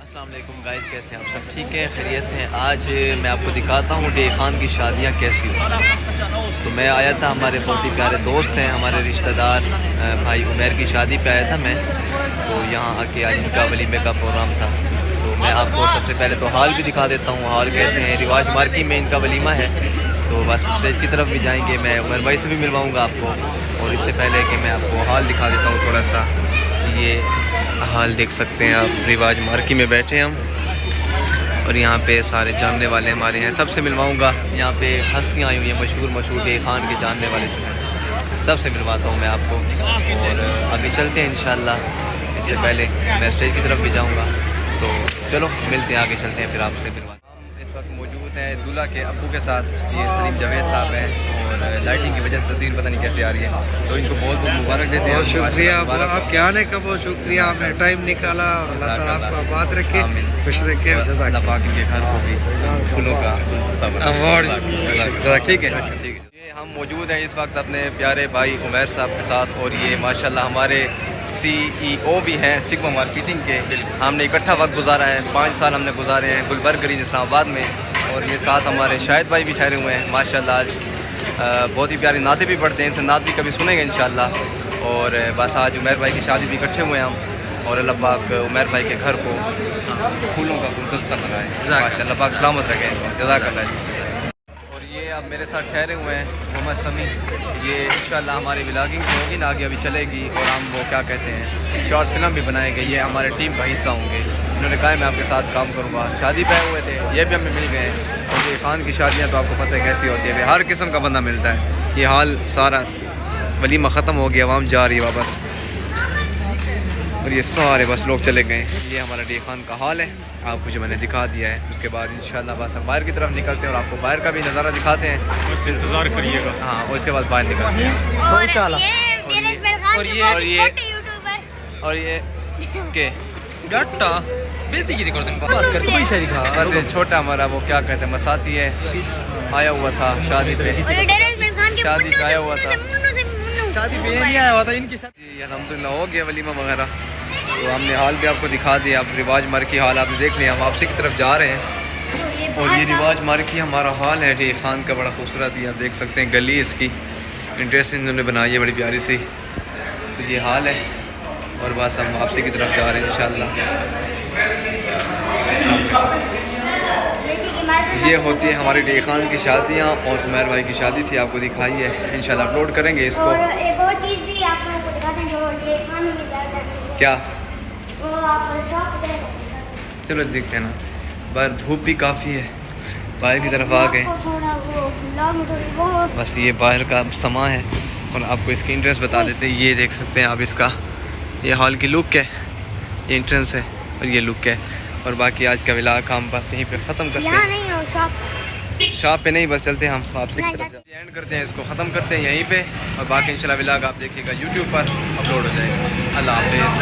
अस्सलाम वालेकुम गाइस, कैसे हैं आप सब? ठीक है, खैरियत से हैं। आज मैं आपको दिखाता हूँ डे खान की शादियाँ कैसी हो। तो मैं आया था, हमारे बहुत ही प्यारे दोस्त हैं, हमारे रिश्तेदार भाई उमर की शादी पे आया था मैं। तो यहाँ आके आज इनका वलीमे का प्रोग्राम था। तो मैं आपको सबसे पहले तो हॉल भी दिखा देता हूँ, हॉल कैसे हैं। रिवाज मार्की में इनका वलीमा है। तो बस स्टेज की तरफ भी जाएंगे, मैं उमर भाई से भी मिलवाऊँगा आपको। और इससे पहले कि मैं आपको हॉल दिखा देता हूँ थोड़ा सा, ये हाल देख सकते हैं आप। रिवाज मार्की में बैठे हैं हम और यहाँ पे सारे जानने वाले हमारे हैं, सबसे मिलवाऊँगा। यहाँ पे हस्तियाँ आई हुई हैं, मशहूर डे खान के जानने वाले जो हैं, सबसे मिलवाता हूँ मैं आपको। और आगे चलते हैं इंशाल्लाह। इससे पहले मैं स्टेज की तरफ भी जाऊँगा, तो चलो मिलते हैं, आगे चलते हैं, फिर आपसे मिलवाते हैं। हम इस वक्त मौजूद हैं दूल्हा के अब्बू के साथ। ये सलीम जावेद साहब हैं और लाइटिंग की वजह से तस्वीर पता नहीं कैसे आ रही है, तो इनको बहुत बहुत मुबारक देते हैं। बहुत शुक्रिया आपके आने का, बहुत शुक्रिया, आपने टाइम निकाला और अल्लाह ताला आपको बात रखे, खुश रखे। अल्लाह पाक के घर को भी फूलों का अवार्ड। ठीक है, ठीक है। ये हम मौजूद हैं इस वक्त अपने प्यारे भाई उमर साहब के साथ, और ये माशाल्लाह हमारे CEO भी हैं सिग्मा मार्केटिंग के। हमने इकट्ठा वक्त गुजारा है, 5 साल हमने गुजारे हैं गुलबर्ग गरीन इस्लामाबाद में। और ये साथ हमारे शाहिद भाई भी ठहरे हुए हैं माशाल्लाह। आज बहुत ही प्यारी नाते भी पढ़ते हैं, इनसे नात भी कभी सुनेंगे इंशाल्लाह। और बस आज उमर भाई की शादी भी इकट्ठे हुए हैं हम, और अल्लाह पाक उमर भाई के घर को फूलों का गुलदस्ता बनाए माशाल्लाह, अल्लाह पाक सलामत रखें, जज़ाकल्लाह। और ये अब मेरे साथ ठहरे हुए हैं मोहम्मद समी। ये इंशाल्लाह हमारी व्लॉगिंग जो होगी ना आगे अभी चलेगी, और हम वो क्या कहते हैं शॉर्ट फिल्म भी बनाएंगे। ये हमारे टीम का हिस्सा होंगे। उन्होंने कहा मैं आपके साथ काम करूँगा। शादी पे हुए थे, ये भी हमें मिल गए हैं। और ये खान की शादियाँ तो आपको पता है कैसी होती है, हर किस्म का बंदा मिलता है। ये हाल सारा वलीमा ख़त्म हो गया, आवाम जा रही है वापस, और ये सारे बस लोग चले गए। ये हमारा डे खान का हाल है, आपको जो मैंने दिखा दिया है। उसके बाद इंशाल्लाह बस हम बाहर की तरफ निकलते हैं और आपको बाहर का भी नज़ारा दिखाते हैं, उससे इंतज़ार करिएगा। हाँ, और उसके बाद बाहर निकलते हैं। और ये के डट्टा बेइज्जती की करते हैं, बस कर कोई शायरी खा। बस ये छोटा हमारा वो क्या कहते हैं मसाती है, आया हुआ था शादी पे आया हुआ था, शादी पे नहीं आया हुआ था इनकी शादी। अल्हम्दुलिल्लाह हो गया वलीमा वगैरह। तो हमने हाल भी आपको दिखा दिया। अब रिवाज मार्की हाल आपने देख लिया, हम वापसी की तरफ जा रहे हैं। और ये रिवाज मार्की हमारा हाल है डे खान का, बड़ा खूबसूरत ही आप देख सकते हैं। गली इसकी इंटरेस्टिंग इन्होंने बनाई है, बड़ी प्यारी सी। तो ये हाल है, और बस हम वापसी की तरफ जा रहे हैं इंशाल्लाह। ये होती है हमारी डे खान की शादियाँ, और उमर भाई की शादी थी, आपको दिखाई है। इंशाल्लाह अपलोड करेंगे इसको। और एक और चीज़ भी आप लोगों को दिखाते हैं जो डे खान में क्या, वो आप शॉप पे चलो देखते हैं ना। बाहर धूप भी काफ़ी है, बाहर की तरफ आ गए। बस ये बाहर का समा है, और आपको इसकी इंट्रेंस बता देते हैं। ये देख सकते हैं आप इसका, ये हॉल की लुक है, ये इंट्रेंस है और ये लुक है। और बाकी आज का व्लॉग हम बस यहीं पे ख़त्म करते हैं। शॉप पे नहीं, बस चलते हैं हम आपसे की तरफ एंड करते हैं, इसको ख़त्म करते हैं यहीं पे। और बाकी इंशाल्लाह व्लॉग आप देखिएगा यूट्यूब पर अपलोड हो जाएगा। अल्लाह हाफ़िज़।